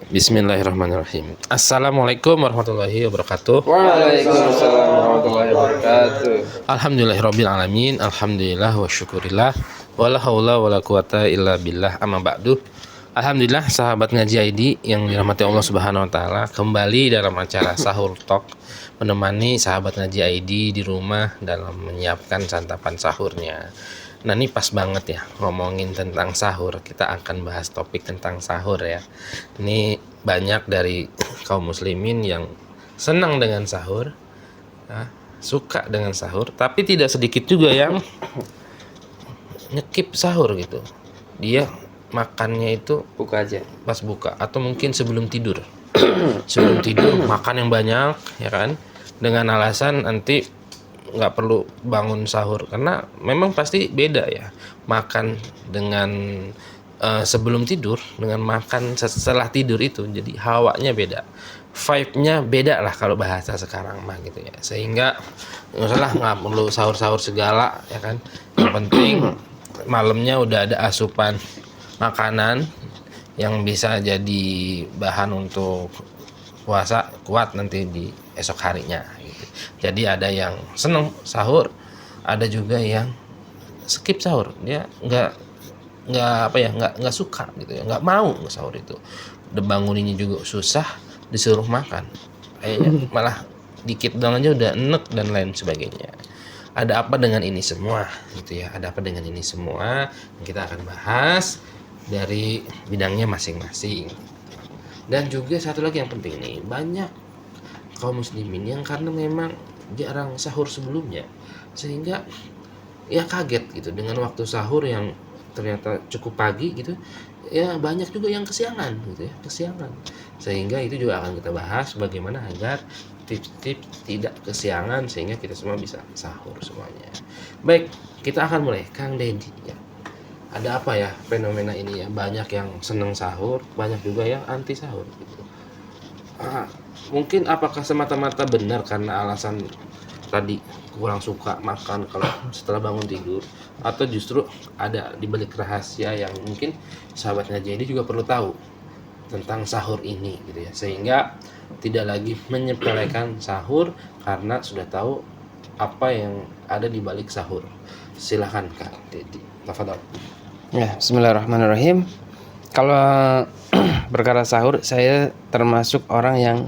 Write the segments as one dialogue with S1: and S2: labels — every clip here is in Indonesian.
S1: Bismillahirrahmanirrahim. Assalamualaikum warahmatullahi wabarakatuh.
S2: Waalaikumsalam warahmatullahi wabarakatuh.
S1: Alhamdulillahirabbil alamin. Alhamdulillah wa syukurillah. Wala haula wala quwata illa billah. Amma ba'du. Alhamdulillah sahabat ngaji ID yang dirahmati Allah Subhanahu wa taala, kembali dalam acara Sahur Talk menemani sahabat ngaji ID di rumah dalam menyiapkan santapan sahurnya. Nah, ini pas banget ya ngomongin tentang sahur. Kita akan bahas topik tentang sahur ya. Ini banyak dari kaum muslimin yang senang dengan sahur, suka dengan sahur, tapi tidak sedikit juga yang nyekip sahur gitu. Dia makannya itu
S2: Buka aja.
S1: pas buka atau mungkin sebelum tidur. Sebelum tidur makan yang banyak ya kan, dengan alasan nanti nggak perlu bangun sahur, karena memang pasti beda ya makan dengan sebelum tidur dengan makan setelah tidur itu, jadi hawanya beda, vibe-nya beda lah kalau bahasa sekarang mah gitu ya. Sehingga nggak perlu sahur-sahur segala ya kan, yang penting malamnya udah ada asupan makanan yang bisa jadi bahan untuk puasa kuat nanti di esok harinya gitu. Jadi ada yang seneng sahur, ada juga yang skip sahur, dia nggak suka gitu ya, nggak mau sahur itu. Udah banguninnya juga susah, disuruh makan kayaknya malah dikit doang aja udah enek dan lain sebagainya. Ada apa dengan ini semua gitu ya, ada apa dengan ini semua, kita akan bahas dari bidangnya masing-masing. Dan juga satu lagi yang penting nih, banyak kaum muslimin yang karena memang jarang sahur sebelumnya, sehingga ya kaget gitu dengan waktu sahur yang ternyata cukup pagi gitu ya. Banyak juga yang kesiangan gitu ya, kesiangan. Sehingga itu juga akan kita bahas bagaimana agar tips-tips tidak kesiangan sehingga kita semua bisa sahur semuanya. Baik, kita akan mulai. Kang Dedi ya, ada apa ya fenomena ini ya, banyak yang seneng sahur, banyak juga yang anti sahur gitu. Mungkin apakah semata-mata benar karena alasan tadi kurang suka makan kalau setelah bangun tidur, atau justru ada dibalik rahasia yang mungkin sahabat ngaji ini juga perlu tahu tentang sahur ini gitu ya, sehingga tidak lagi menyepelekan sahur karena sudah tahu apa yang ada di balik sahur. Silahkan Kak Dedi, tafadhol.
S2: Ya, bismillahirrahmanirrahim. Kalau perkara sahur, saya termasuk orang yang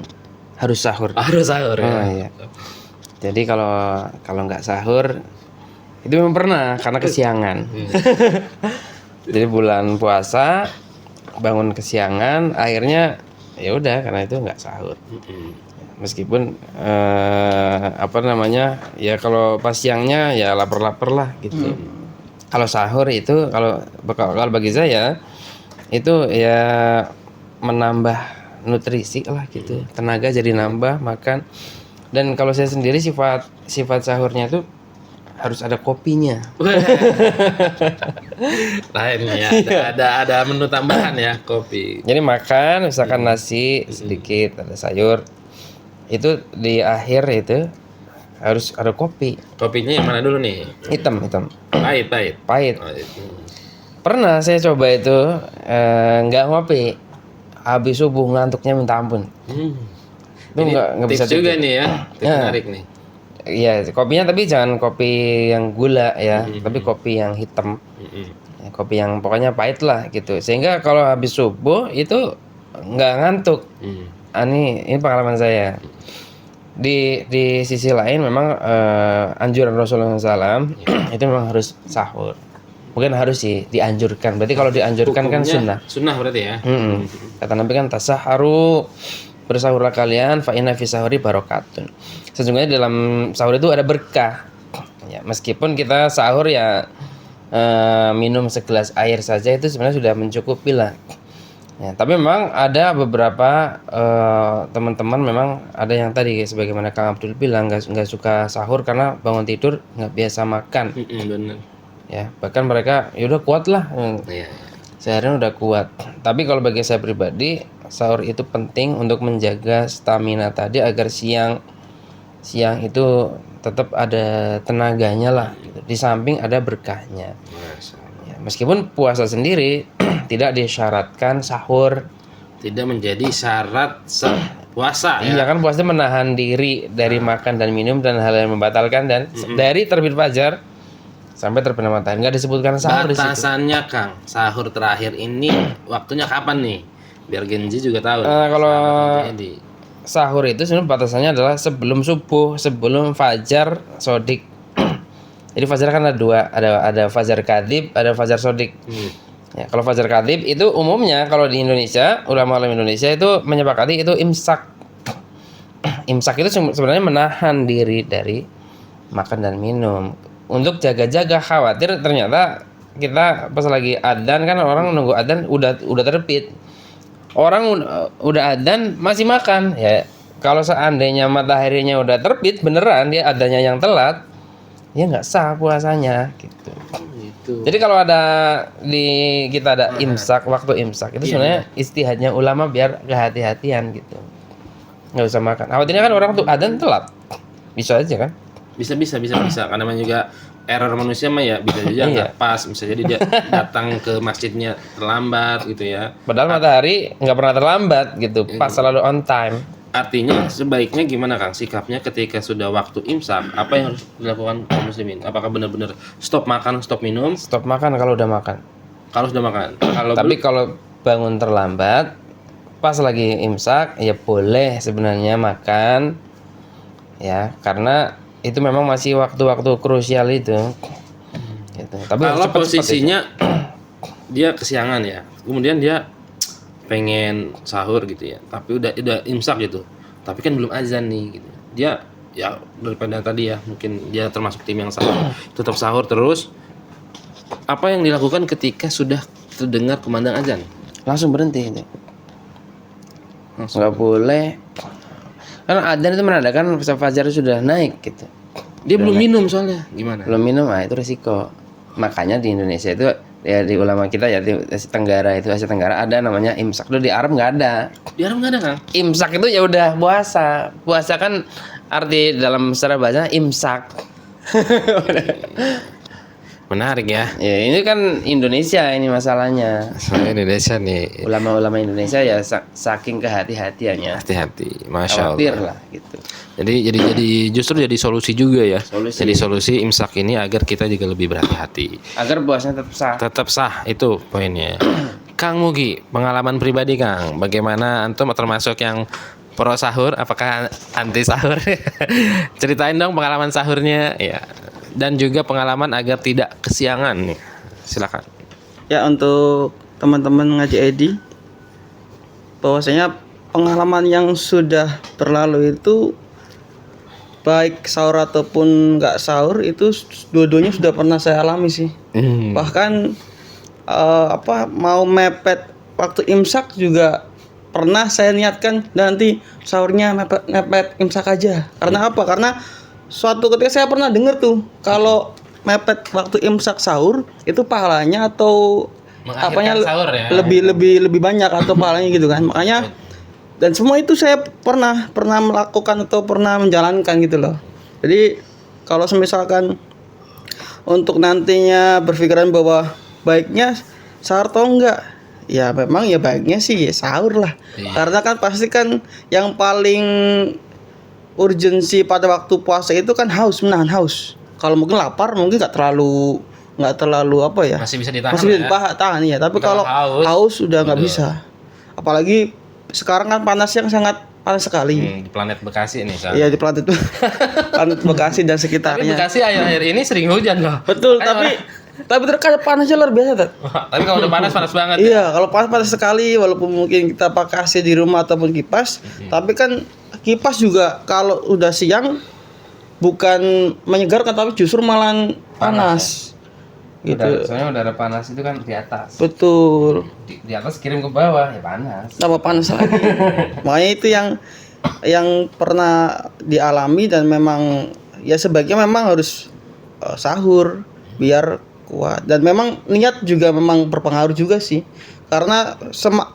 S2: harus sahur.
S1: Harus sahur ya.
S2: Oh, iya. Jadi kalau nggak sahur itu memang pernah karena kesiangan. Jadi bulan puasa bangun kesiangan, akhirnya ya udah karena itu nggak sahur. Meskipun ya kalau pas siangnya ya lapar-lapar lah gitu. Kalau sahur itu kalau bagi saya itu ya menambah nutrisi lah gitu, tenaga jadi nambah makan. Dan kalau saya sendiri sifat sahurnya itu harus ada kopinya.
S1: Lainnya ada menu tambahan ya, kopi.
S2: Jadi makan misalkan nasi sedikit, ada sayur, itu di akhir itu harus ada kopi.
S1: Kopinya yang mana dulu nih?
S2: Hitam.
S1: Pahit. Oh,
S2: Pernah saya coba itu nggak ngopi, habis subuh ngantuknya minta ampun. Itu nggak bisa
S1: juga
S2: tidur.
S1: nih ya, menarik nih.
S2: Iya, kopinya tapi jangan kopi yang gula ya, tapi kopi yang hitam. Ya, kopi yang pokoknya pahit lah gitu. Sehingga kalau habis subuh itu nggak ngantuk. Ini pengalaman saya. Di sisi lain memang anjuran Rasulullah SAW itu memang harus sahur. Mungkin harus sih dianjurkan. Berarti kalau dianjurkan kan sunnah.
S1: Sunnah berarti ya.
S2: Kata Nabi kan tasaharu, bersahurlah kalian, fa inna fi sahuri barokatun. Sesungguhnya dalam sahur itu ada berkah. Ya, meskipun kita sahur ya minum segelas air saja itu sebenarnya sudah mencukupi lah. Ya, tapi memang ada beberapa teman-teman memang ada yang tadi sebagaimana Kang Abdul bilang nggak suka sahur karena bangun tidur nggak biasa makan.
S1: Benar.
S2: Ya, bahkan mereka ya udah kuat lah.
S1: Iya.
S2: Seharian udah kuat. Tapi kalau bagi saya pribadi, sahur itu penting untuk menjaga stamina tadi agar siang itu tetap ada tenaganya lah gitu. Di samping ada berkahnya. Ya, meskipun puasa sendiri tidak disyaratkan sahur.
S1: Tidak menjadi syarat puasa
S2: Iya
S1: ya.
S2: kan puasa menahan diri dari makan dan minum dan hal yang membatalkan dan dari terbit fajar sampai terbenam matahari, nggak disebutkan sahur di situ.
S1: Batasannya Kang, sahur terakhir ini waktunya kapan nih? Biar Genji juga tahu.
S2: Kalau
S1: Sahabat Edi.
S2: sahur itu sebenarnya batasannya adalah sebelum subuh, sebelum fajar sodik. Jadi fajar kan ada dua, ada fajar kadib, ada fajar sodik. Ya, kalau fajar kadib itu umumnya kalau di Indonesia, ulama-ulama Indonesia itu menyepakati itu imsak. Imsak itu sebenarnya menahan diri dari makan dan minum untuk jaga-jaga, khawatir ternyata kita pas lagi adzan kan orang nunggu adzan udah terbit. Orang udah adzan masih makan ya. Kalau seandainya mataharinya udah terbit beneran dia adzannya yang telat, ya nggak sah puasanya gitu.
S1: Gitu.
S2: Jadi kalau ada kita ada imsak, waktu imsak itu sebenarnya istihadnya ulama biar kehati-hatian gitu. Nggak usah makan. Khawatirnya kan orang tuh adzan telat. Bisa aja kan?
S1: Bisa karena memang juga error manusia mah ya bisa saja nggak pas, bisa jadi dia datang ke masjidnya terlambat gitu ya.
S2: Padahal matahari nggak pernah terlambat gitu, pas selalu on time.
S1: Artinya sebaiknya gimana Kang sikapnya ketika sudah waktu imsak? Apa yang harus dilakukan kaum muslimin? Apakah benar-benar stop makan, stop minum?
S2: Stop makan kalau udah makan.
S1: Kalau sudah makan. Kalau
S2: Tapi kalau bangun terlambat, pas lagi imsak, ya boleh sebenarnya makan, ya karena itu memang masih waktu-waktu krusial itu. Gitu. Tapi
S1: kalau
S2: cepet-cepet
S1: posisinya dia kesiangan ya, kemudian dia pengen sahur gitu ya, tapi udah imsak gitu, tapi kan belum azan nih gitu. Dia ya daripada tadi ya, mungkin dia termasuk tim yang sahur, tetap sahur terus. Apa yang dilakukan ketika sudah terdengar kumandang azan?
S2: langsung berhenti itu. Nggak boleh. Karena adzan itu menandakan fajar sudah naik gitu.
S1: Dia belum minum soalnya, gimana?
S2: Belum minum, itu resiko. Makanya di Indonesia itu ya di ulama kita ya di Asia Tenggara ada namanya imsak. Dulu di Arab nggak ada.
S1: Di Arab nggak ada Kang?
S2: Imsak itu ya udah puasa. Puasa kan arti dalam secara bahasa imsak.
S1: Menarik ya.
S2: Ya ini kan Indonesia ini masalahnya.
S1: Soalnya Indonesia nih.
S2: Ulama-ulama Indonesia ya saking kehati-hatiannya.
S1: Hati-hati, masya
S2: Khawatir
S1: Allah.
S2: lah gitu.
S1: Jadi justru jadi solusi juga ya.
S2: Solusi.
S1: Jadi solusi imsak ini agar kita juga lebih berhati-hati.
S2: Agar puasanya tetap sah.
S1: Tetap sah itu poinnya. Kang Mugi, pengalaman pribadi Kang, bagaimana antum termasuk yang pro sahur? Apakah anti sahur? Ceritain dong pengalaman sahurnya, ya. Dan juga pengalaman agar tidak kesiangan nih. Silakan.
S3: Ya untuk teman-teman ngaji Edi, bahwasanya pengalaman yang sudah berlalu itu baik sahur ataupun nggak sahur itu dua-duanya sudah pernah saya alami sih. Bahkan mau mepet waktu imsak juga pernah saya niatkan dan nanti sahurnya mepet imsak aja. Karena apa? Karena suatu ketika saya pernah dengar tuh kalau mepet waktu imsak sahur itu pahalanya atau apanya
S1: sahur ya.
S3: lebih banyak atau pahalanya gitu kan. Makanya dan semua itu saya pernah melakukan atau pernah menjalankan gitu loh. Jadi kalau misalkan untuk nantinya berpikiran bahwa baiknya sahur atau enggak, ya memang ya baiknya sih ya sahur lah.
S1: Iya.
S3: Karena kan pasti kan yang paling urgensi pada waktu puasa itu kan menahan haus. Kalau mungkin lapar mungkin nggak terlalu apa ya,
S1: Masih bisa ditahan.
S3: masih bisa
S1: ya?
S3: ditahan ya. Tapi
S1: Kalau
S3: kalau haus udah nggak bisa. Apalagi sekarang kan panasnya sangat panas sekali.
S1: Di planet Bekasi nih Kang.
S3: Iya di planet Bekasi dan
S1: Tapi
S3: sekitarnya.
S1: Bekasi akhir-akhir ini sering hujan loh.
S3: Betul,
S1: Kayak
S3: tapi terkadang panasnya luar biasa, Tat.
S1: Tapi kalau udah panas banget.
S3: Iya, kalau panas sekali walaupun mungkin kita pakai AC di rumah ataupun kipas, tapi kan kipas juga kalau udah siang bukan menyegarkan tapi justru malah panas. Gitu.
S2: Soalnya udara panas itu kan di atas.
S3: Betul.
S2: Di atas kirim ke bawah ya panas.
S3: Tambah panas lagi. Makanya itu yang pernah dialami dan memang ya sebaiknya memang harus sahur biar kuat, dan memang niat juga memang berpengaruh juga sih, karena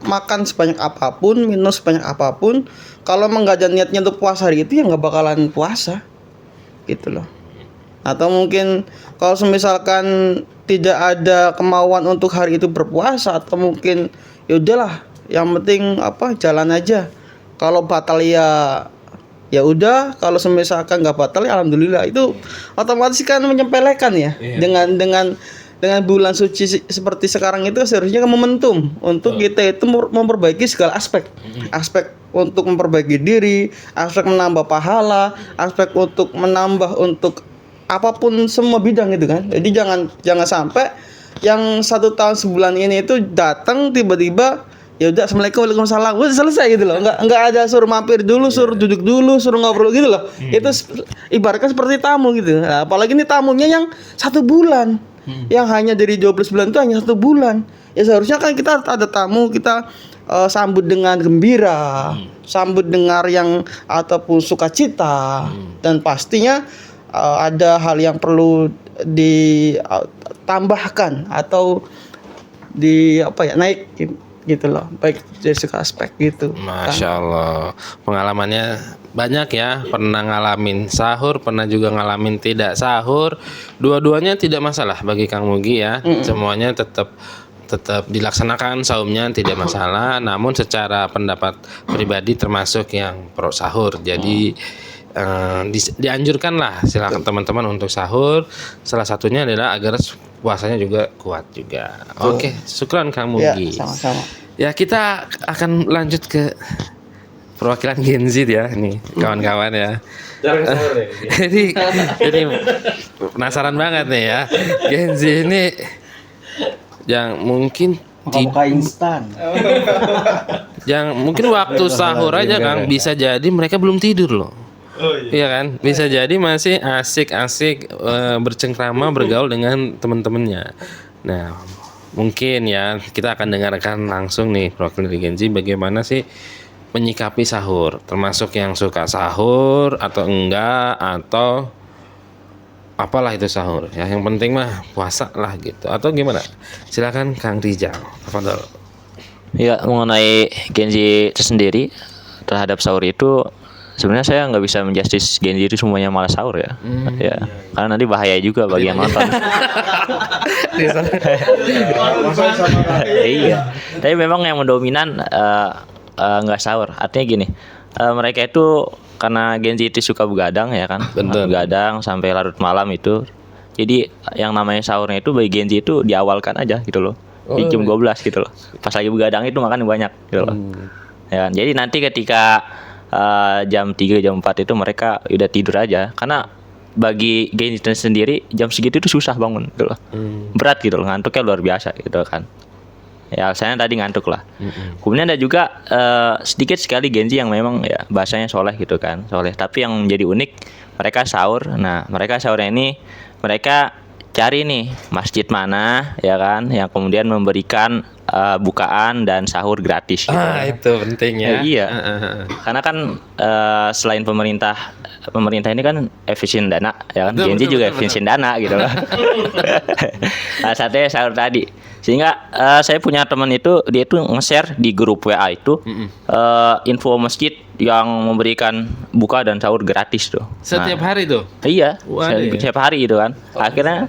S3: makan sebanyak apapun, minum sebanyak apapun, kalau emang nggak ada niatnya untuk puasa hari itu ya nggak bakalan puasa gitu loh. Atau mungkin kalau misalkan tidak ada kemauan untuk hari itu berpuasa, atau mungkin ya udahlah yang penting jalan aja. Kalau batal ya udah, kalau misalkan nggak batal ya alhamdulillah. Itu otomatis kan menyepelekan ya. Dengan bulan suci seperti sekarang itu seharusnya kan momentum untuk kita itu memperbaiki segala aspek. Aspek untuk memperbaiki diri, aspek menambah pahala, aspek untuk menambah untuk apapun semua bidang itu kan. Jadi jangan sampai yang 1 tahun sebulan ini itu datang tiba-tiba ya udah assalamualaikum waalaikumsalam udah selesai gitu loh, nggak ada suruh mampir dulu, suruh duduk dulu, suruh ngobrol gitu loh. Itu ibaratnya seperti tamu gitu. Nah, apalagi ini tamunya yang 1 bulan, yang hanya dari 12 bulan itu hanya 1 bulan. Ya seharusnya kan kita ada tamu, kita sambut dengan gembira, sambut dengan yang ataupun sukacita, dan pastinya ada hal yang perlu ditambahkan atau naik gitu loh, baik dari segala aspek gitu.
S1: Masya Allah, pengalamannya banyak ya. Pernah ngalamin sahur, pernah juga ngalamin tidak sahur. Dua-duanya tidak masalah bagi Kang Mugi ya. Semuanya tetap dilaksanakan saumnya, tidak masalah. Namun secara pendapat pribadi termasuk yang pro sahur. Jadi dianjurkan lah silakan teman-teman untuk sahur. Salah satunya adalah agar puasanya juga kuat juga. Oke, syukran Kang Mugi.
S3: Ya, sama-sama.
S1: Ya, kita akan lanjut ke perwakilan Gen Z ya, nih kawan-kawan ya. Jadi penasaran banget nih ya, Gen Z ini yang mungkin
S3: instan.
S1: yang mungkin waktu sahur aja Kang bisa jadi mereka belum tidur loh. Iya kan, bisa jadi masih asik-asik bercengkrama, bergaul dengan teman-temannya. Nah, mungkin ya kita akan dengarkan langsung nih perwakilan dari Gen Z bagaimana sih menyikapi sahur, termasuk yang suka sahur atau enggak, atau apalah itu sahur ya, yang penting mah puasa lah gitu, atau gimana. Silakan Kang Rijal, tafadhol.
S4: Ya, mengenai Gen Z itu sendiri terhadap sahur itu sebenarnya saya nggak bisa menjustis Gen Z itu semuanya malas sahur ya. Ya, karena nanti bahaya juga bagi yang nonton. Iya. Tapi memang yang mendominan nggak sahur. Artinya gini, mereka itu karena Gen Z itu suka begadang ya kan, begadang sampai larut malam itu. Jadi yang namanya sahurnya itu bagi Gen Z itu diawalkan aja gitu loh. Di jam 12 gitu loh. Pas lagi begadang itu makan banyak gitu loh. Ya kan? Jadi nanti ketika jam 3, jam 4 itu mereka udah tidur aja. Karena bagi Gen Z sendiri jam segitu itu susah bangun gitu loh. Berat gitu loh, ngantuknya luar biasa gitu kan. Ya saya tadi ngantuk lah. Kemudian ada juga sedikit sekali Gen Z yang memang ya bahasanya soleh gitu kan, soleh. Tapi yang menjadi unik mereka sahur. Nah mereka sahurnya ini mereka cari nih masjid mana ya kan, yang kemudian memberikan bukaan dan sahur gratis gitu.
S1: Itu penting ya.
S4: Iya. Karena kan selain pemerintah ini kan efisien dana ya kan, Gen Z juga efisien dana gitu loh. Salah satunya sahur tadi. Sehingga saya punya teman itu, dia itu nge-share di grup WA itu info masjid yang memberikan buka dan sahur gratis tuh.
S1: Setiap hari tuh?
S4: Iya, setiap hari gitu kan. Akhirnya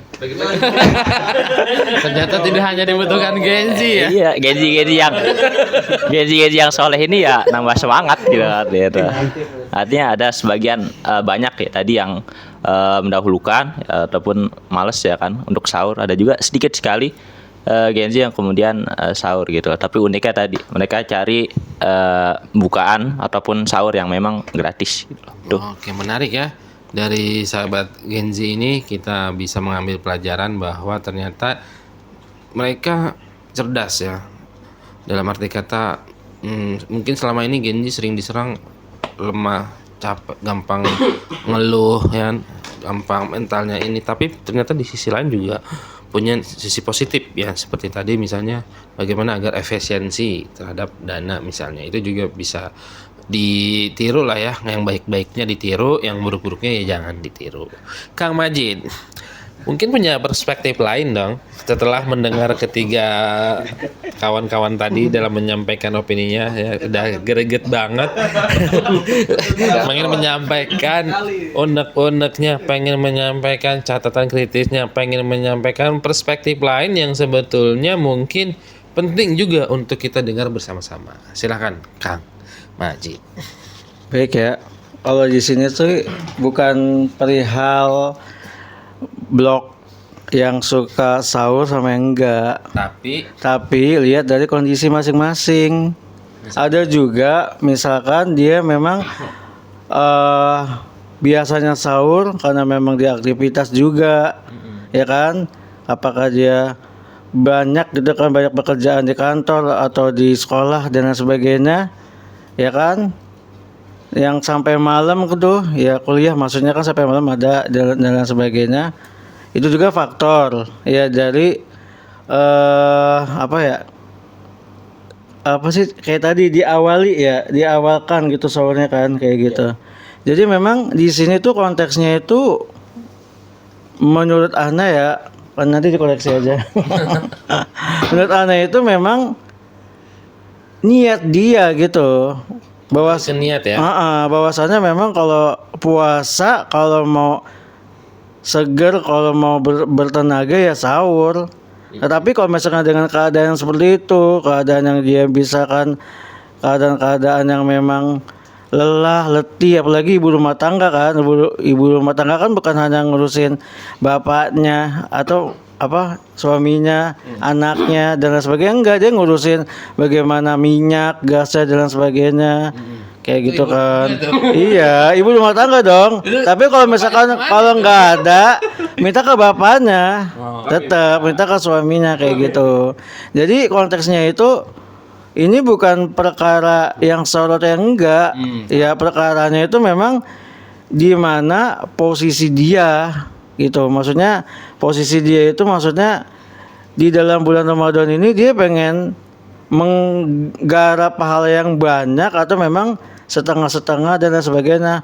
S1: ternyata tidak hanya dibutuhkan Gen Z ya.
S4: Iya, Gen Z yang soleh ini ya nambah semangat gitu. Artinya ada sebagian banyak ya tadi yang mendahulukan ataupun males ya kan untuk sahur. Ada juga sedikit sekali Gen Z yang kemudian sahur gitu. Tapi uniknya tadi mereka cari bukaan ataupun sahur yang memang gratis gitu.
S1: Oke, menarik ya. Dari sahabat Gen Z ini kita bisa mengambil pelajaran bahwa ternyata mereka cerdas ya. Dalam arti kata mungkin selama ini Gen Z sering diserang lemah, capek, gampang ngeluh ya, gampang mentalnya ini. Tapi ternyata di sisi lain juga punya sisi positif ya, seperti tadi misalnya bagaimana agar efisiensi terhadap dana misalnya, itu juga bisa ditiru lah ya. Yang baik-baiknya ditiru, yang buruk-buruknya ya jangan ditiru. Kang Majid, mungkin punya perspektif lain dong setelah mendengar ketiga kawan-kawan tadi dalam menyampaikan opininya ya udah greget banget. Pengen menyampaikan unek-uneknya, pengen menyampaikan catatan kritisnya, pengen menyampaikan perspektif lain yang sebetulnya mungkin penting juga untuk kita dengar bersama-sama. Silakan Kang Majid.
S3: Baik ya. Kalau di sini tuh bukan perihal blog yang suka sahur sama yang enggak. Tapi lihat dari kondisi masing-masing. Ada juga misalkan dia memang biasanya sahur karena memang dia aktivitas juga, ya kan? Apakah dia banyak gitu kan, banyak pekerjaan di kantor atau di sekolah dan lain sebagainya, ya kan? Yang sampai malam gitu, ya kuliah maksudnya kan sampai malam ada dan lain sebagainya. Itu juga faktor ya dari apa sih kayak tadi diawalkan gitu sahurnya kan kayak gitu. Jadi memang di sini tuh konteksnya itu menurut Ana ya, kan nanti dikoreksi aja. Menurut Ana itu memang niat dia gitu.
S1: Niat ya.
S3: Bahwasannya memang kalau puasa, kalau mau seger, kalau mau bertenaga ya sahur. Tetapi kalau misalkan dengan keadaan seperti itu, keadaan yang dia bisa kan, keadaan yang memang lelah, letih, apalagi ibu rumah tangga kan, ibu rumah tangga kan bukan hanya ngurusin bapaknya atau suaminya, anaknya dan lain sebagainya, enggak, dia ngurusin bagaimana minyak, gasnya dan lain sebagainya. Kayak gitu kan. Iya, ibu rumah tangga dong. Tapi kalau misalkan kalau nggak ada, minta ke bapaknya. Tetap minta ke suaminya kayak gitu. Jadi konteksnya itu ini bukan perkara yang sorot yang enggak. Ya, perkaranya itu memang di mana posisi dia gitu. Maksudnya posisi dia itu maksudnya di dalam bulan Ramadan ini dia pengen menggarap hal yang banyak atau memang setengah-setengah dan lain sebagainya.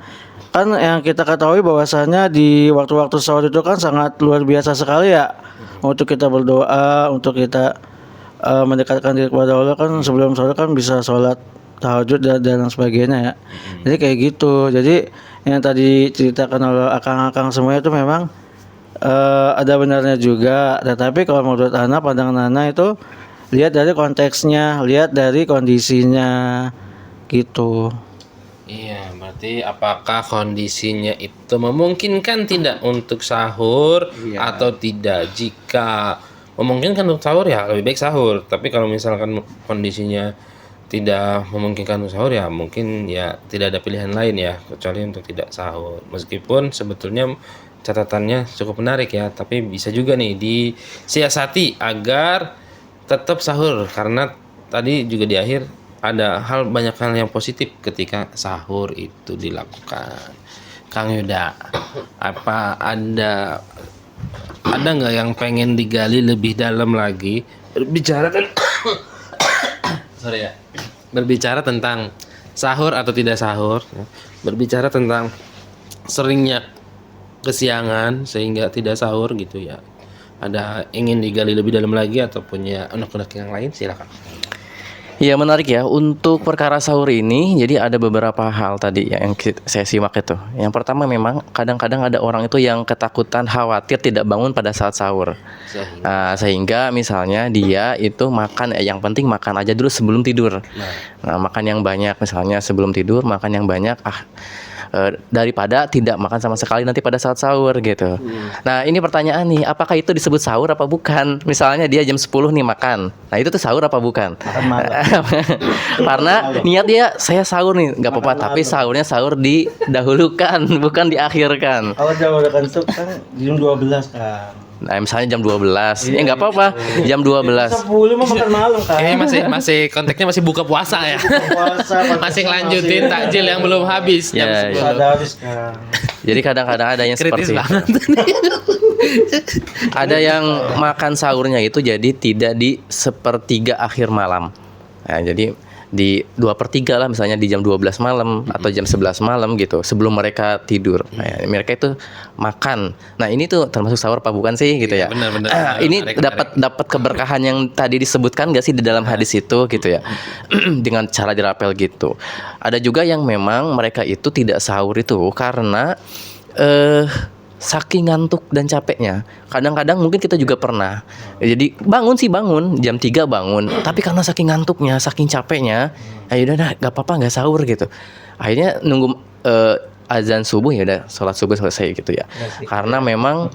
S3: Kan yang kita ketahui bahwasanya di waktu-waktu sahur itu kan sangat luar biasa sekali ya. Untuk kita berdoa, untuk kita mendekatkan diri kepada Allah kan sebelum sahur kan bisa sholat tahajud dan lain sebagainya ya. Jadi kayak gitu. Jadi yang tadi ceritakan oleh akang-akang semua itu memang ada benarnya juga. Tetapi kalau menurut Ana, pandangan Ana itu lihat dari konteksnya, lihat dari kondisinya gitu.
S1: Iya, berarti apakah kondisinya itu memungkinkan tidak untuk sahur atau tidak? Jika memungkinkan untuk sahur ya lebih baik sahur. Tapi kalau misalkan kondisinya tidak memungkinkan untuk sahur ya mungkin ya tidak ada pilihan lain ya kecuali untuk tidak sahur. Meskipun sebetulnya catatannya cukup menarik ya, tapi bisa juga nih disiasati agar tetap sahur karena tadi juga di akhir ada banyak hal yang positif ketika sahur itu dilakukan. Kang Yuda, apa ada nggak yang pengen digali lebih dalam lagi berbicara tentang sahur atau tidak sahur, berbicara tentang seringnya kesiangan sehingga tidak sahur gitu ya. Ada ingin digali lebih dalam lagi atau punya unek-unek yang lain, silakan.
S4: Iya, menarik ya untuk perkara sahur ini. Jadi ada beberapa hal tadi yang saya simak itu. Yang pertama memang kadang-kadang ada orang itu yang ketakutan, khawatir tidak bangun pada saat sahur. Sehingga misalnya dia itu makan, yang penting makan aja dulu sebelum tidur. Nah, makan yang banyak, misalnya sebelum tidur makan yang banyak, daripada tidak makan sama sekali nanti pada saat sahur gitu. Nah, ini pertanyaan nih, apakah itu disebut sahur apa bukan? Misalnya dia jam 10 nih makan. Nah, itu tuh sahur apa bukan? Karena niat dia saya sahur nih, nggak apa-apa, tapi sahurnya sahur didahulukan, bukan diakhirkan.
S3: Kalau dahulukan itu kan jam 12 kan.
S4: Nah, misalnya jam 12. Ya nggak apa-apa, jam 12.
S3: 10 mau makan malam kan.
S1: Kayaknya masih konteksnya masih buka puasa ya. Masih lanjutin takjil yang belum habis jam 10.
S3: Habis kan.
S4: Jadi kadang-kadang ada yang
S1: Kritis
S4: seperti
S1: banget.
S4: ada yang makan sahurnya itu jadi tidak di sepertiga akhir malam. Nah, jadi
S5: di 2/3 lah, misalnya di jam 12 malam atau jam 11 malam gitu, sebelum mereka tidur. Nah, mereka itu makan. Nah, ini tuh termasuk sahur apa bukan sih gitu ya?
S1: Benar-benar.
S5: Ini dapat keberkahan yang tadi disebutkan gak sih di dalam hadis itu gitu ya? Dengan cara dirapel gitu. Ada juga yang memang mereka itu tidak sahur itu karena saking ngantuk dan capeknya. Kadang-kadang mungkin kita juga pernah. Jadi bangun jam 3 bangun, tapi karena saking ngantuknya, saking capeknya, ya udah dah enggak apa-apa enggak sahur gitu. Akhirnya nunggu azan subuh, ya udah sholat subuh selesai gitu ya. Karena memang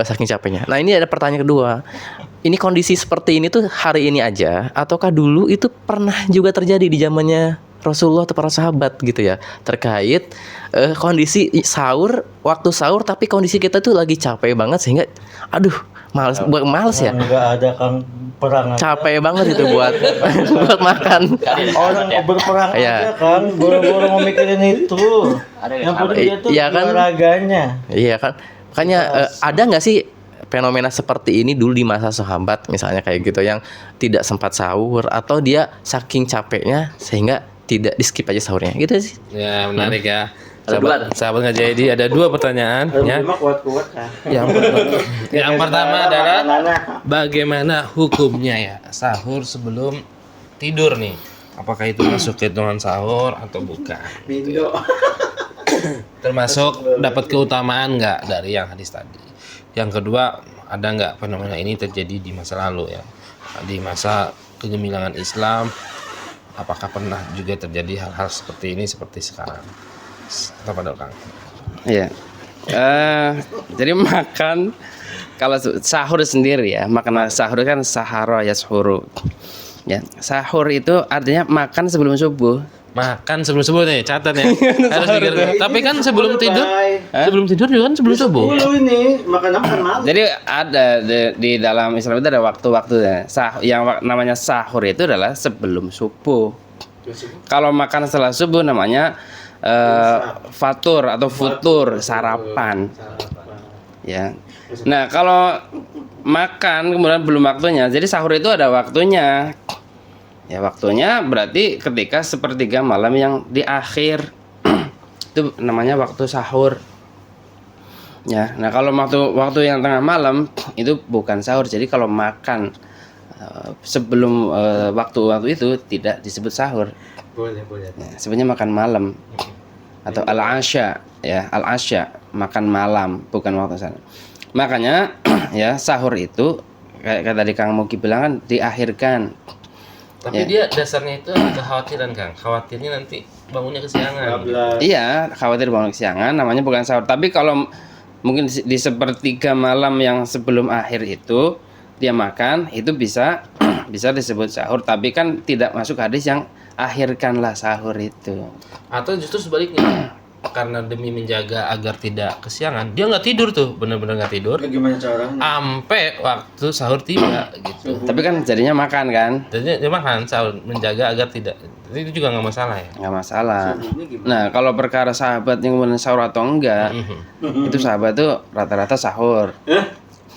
S5: saking capeknya. Nah, ini ada pertanyaan kedua. Ini kondisi seperti ini tuh hari ini aja ataukah dulu itu pernah juga terjadi di zamannya Rasulullah atau para sahabat gitu ya, terkait kondisi sahur, waktu sahur tapi kondisi kita tuh lagi capek banget sehingga males ya.
S6: Enggak ada kan perang.
S5: Capek banget itu buat buat makan.
S6: Orang berperang
S5: Iya.
S6: aja kan, boro-boro mau mikirin itu. Yang penting dia tuh
S5: Iya kan?
S6: olahraganya.
S5: Iya kan? Makanya ada nggak sih fenomena seperti ini dulu di masa sahabat misalnya kayak gitu yang tidak sempat sahur atau dia saking capeknya sehingga tidak di skip aja sahurnya gitu sih.
S1: Ya, menarik ya.
S5: Ada
S1: Sahabat nggak jadi ada 2 pertanyaan ya.
S6: Kuat-kuat kan.
S1: Yang pertama adalah bagaimana hukumnya ya sahur sebelum tidur nih? Apakah itu masuk hitungan sahur atau bukan? Termasuk dapat keutamaan nggak dari yang hadis tadi? Yang kedua, ada nggak fenomena ini terjadi di masa lalu ya? Di masa kegemilangan Islam, apakah pernah juga terjadi hal-hal seperti ini seperti sekarang? Apa Kang?
S2: Iya. Jadi makan kalau sahur sendiri ya, makan sahur kan sahara yashuru. Ya, sahur itu artinya makan sebelum subuh.
S1: Makan sebelum subuh nih, catat ya. Harus mikir. Tapi kan sebelum tidur juga kan sebelum subuh.
S6: Ini makan malam.
S2: Jadi ada di dalam Islam itu ada waktu-waktunya. Yang namanya sahur itu adalah sebelum subuh. Kalau makan setelah subuh namanya fatur atau futur, sarapan. Ya. Nah, kalau makan kemudian belum waktunya, jadi sahur itu ada waktunya. Ya, waktunya berarti ketika sepertiga malam yang di akhir itu namanya waktu sahur. Ya, nah kalau waktu yang tengah malam itu bukan sahur. Jadi kalau makan sebelum waktu itu tidak disebut sahur.
S6: Boleh.
S2: Ya, sebenarnya makan malam atau al-asya ya, al-asya makan malam bukan waktu sana. Makanya ya sahur itu kayak tadi Kang Mugi bilang kan diakhirkan.
S1: Tapi dia dasarnya itu kekhawatiran Kang. Khawatirnya nanti bangunnya kesiangan.
S2: Iya, khawatir bangun kesiangan namanya bukan sahur. Tapi kalau mungkin di sepertiga malam yang sebelum akhir itu dia makan, itu bisa disebut sahur. Tapi kan tidak masuk hadis yang akhirkanlah sahur itu.
S1: Atau justru sebaliknya. Karena demi menjaga agar tidak kesiangan, dia nggak tidur tuh, bener-bener nggak tidur.
S6: Gimana caranya?
S1: Sampai waktu sahur tiba gitu.
S2: Tapi kan jadinya makan kan?
S1: Jadi dia makan sahur, menjaga agar tidak. Itu juga nggak masalah ya.
S2: Nggak masalah. Nah, kalau perkara sahabat yang kemudian sahur atau enggak, itu sahabat tuh rata-rata sahur.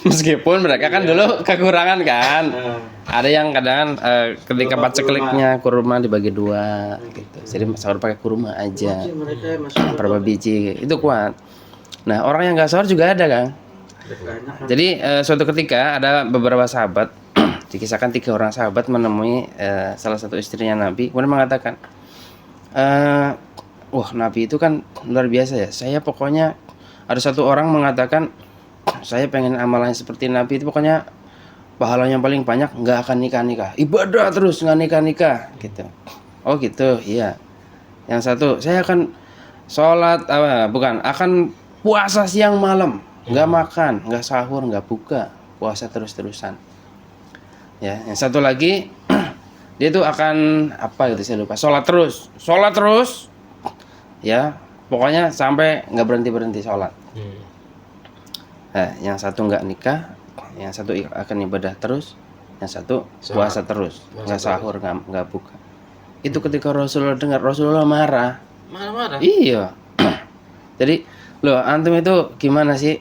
S2: Meskipun mereka kan dulu kekurangan kan. Ada yang kadang ketika pacekliknya kurma dibagi 2 gitu. Jadi sahur pakai kurma aja. Berapa biji itu kuat. Nah, orang yang nggak sahur juga ada kan. Jadi suatu ketika ada beberapa sahabat, dikisahkan 3 orang sahabat menemui salah satu istrinya Nabi, kemudian mengatakan, wah Nabi itu kan luar biasa ya. Saya pokoknya ada satu orang mengatakan, saya pengen amalannya seperti Nabi itu, pokoknya pahalanya paling banyak, nggak akan nikah, ibadah terus nggak nikah gitu. Oh gitu, iya. Yang satu, saya akan sholat akan puasa siang malam, nggak makan, nggak sahur, nggak buka, puasa terus-terusan. Ya, yang satu lagi dia tuh akan apa gitu saya lupa, sholat terus, ya pokoknya sampai nggak berhenti sholat. Nah, yang satu nggak nikah, yang satu akan ibadah terus, yang satu puasa terus, nggak sahur, nggak buka. Itu ketika Rasulullah dengar, Rasulullah marah.
S1: Marah-marah.
S2: Iya. Jadi, loh antum itu gimana sih?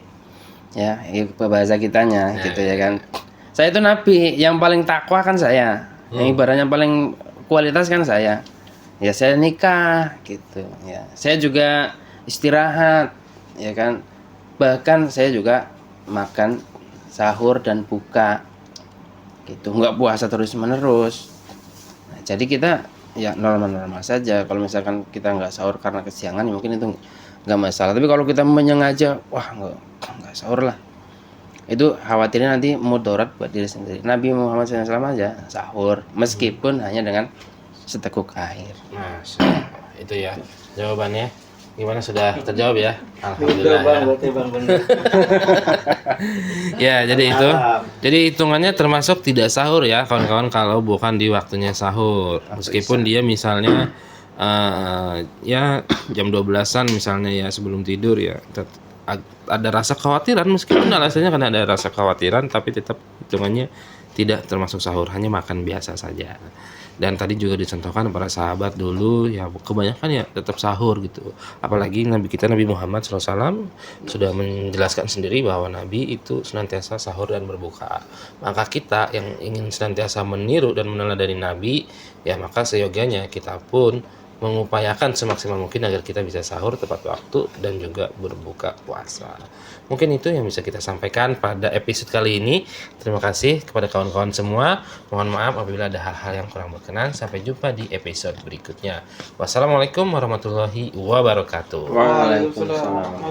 S2: Ya, bahasa kitanya gitu ya kan. Saya itu Nabi, yang paling takwa kan saya. Yang ibadahnya paling kualitas kan saya nikah gitu ya, saya juga istirahat ya kan, bahkan saya juga makan sahur dan buka gitu, nggak puasa terus menerus. Nah, jadi kita ya normal-normal saja. Kalau misalkan kita nggak sahur karena kesiangan ya mungkin itu nggak masalah, tapi kalau kita menyengaja wah nggak sahur lah, itu khawatirnya nanti mudarat buat diri sendiri. Nabi Muhammad SAW aja sahur meskipun hanya dengan seteguk air.
S1: Masya Allah. Itu ya jawabannya. Gimana, sudah terjawab ya? Alhamdulillah.
S6: Bang, berarti Bang bener.
S1: Ya, jadi itu. Jadi hitungannya termasuk tidak sahur ya, kawan-kawan, kalau bukan di waktunya sahur. Meskipun dia misalnya ya jam 12-an misalnya ya sebelum tidur ya, ada rasa kekhawatiran, meskipun alasannya karena ada rasa kekhawatiran, tapi tetap hitungannya tidak termasuk sahur, hanya makan biasa saja. Dan tadi juga dicontohkan para sahabat dulu ya, kebanyakan ya tetap sahur gitu. Apalagi Nabi kita Nabi Muhammad SAW sudah menjelaskan sendiri bahwa Nabi itu senantiasa sahur dan berbuka. Maka kita yang ingin senantiasa meniru dan meneladani Nabi, ya maka seyogianya kita pun mengupayakan semaksimal mungkin agar kita bisa sahur tepat waktu dan juga berbuka puasa. Mungkin itu yang bisa kita sampaikan pada episode kali ini. Terima kasih kepada kawan-kawan semua. Mohon maaf apabila ada hal-hal yang kurang berkenan. Sampai jumpa di episode berikutnya. Wassalamualaikum warahmatullahi wabarakatuh.
S3: Waalaikumsalam.